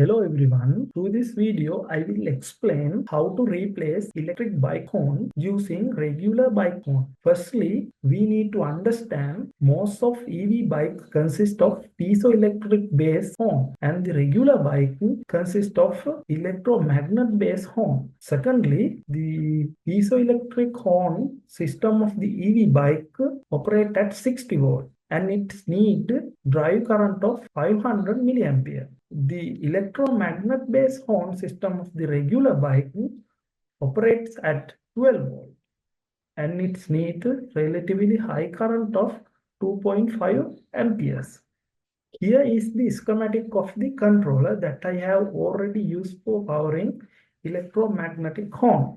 Hello everyone, through this video I will explain how to replace electric bike horn using regular bike horn. Firstly, we need to understand most of EV bikes consist of piezoelectric based horn and the regular bike consists of electromagnet based horn. Secondly, the piezoelectric horn system of the EV bike operate at 60 volt and it need drive current of 500 milliampere. The electromagnet based horn system of the regular bike operates at 12 volt and it needs relatively high current of 2.5 amperes. Here is the schematic of the controller that I have already used for powering electromagnetic horn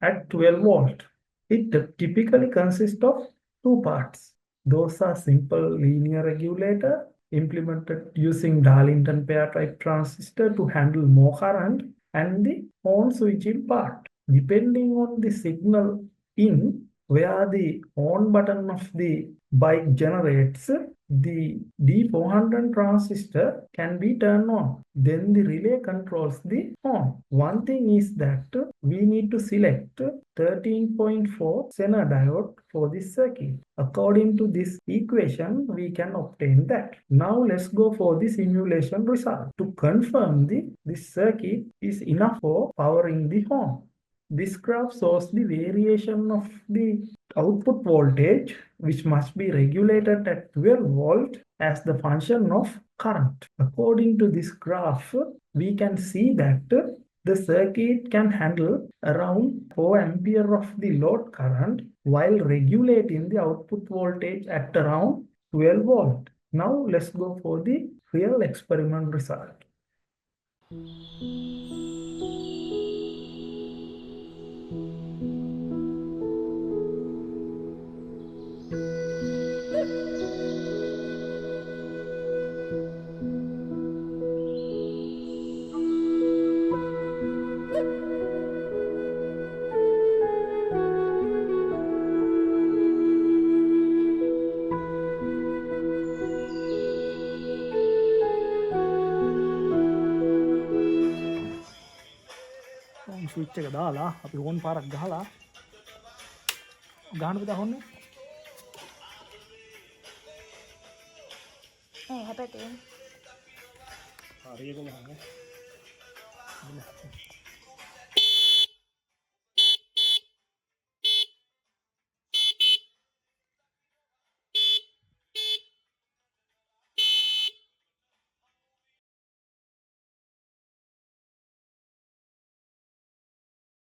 at 12 volt. It typically consists of two parts. Those are simple linear regulator implemented using Darlington pair type transistor to handle more current and the on switching part. Depending on the signal in where the on button of the bike generates, the D400 transistor can be turned on. Then the relay controls the on. One thing is that we need to select 13.4 Zener diode for this circuit. According to this equation, we can obtain that. Now let's go for the simulation result. To confirm this circuit is enough for powering the horn. This graph shows the variation of the output voltage which must be regulated at 12 volt as the function of current. According to this graph, we can see that the circuit can handle around 4 ampere of the load current while regulating the output voltage at around 12 volt. Now let's go for the real experiment result. Switch එක දාලා අපි ඕන් පාරක් ගහලා ගහන්න පුතා හොන්නේ හැපැටේ හරි ඒක ගහන්න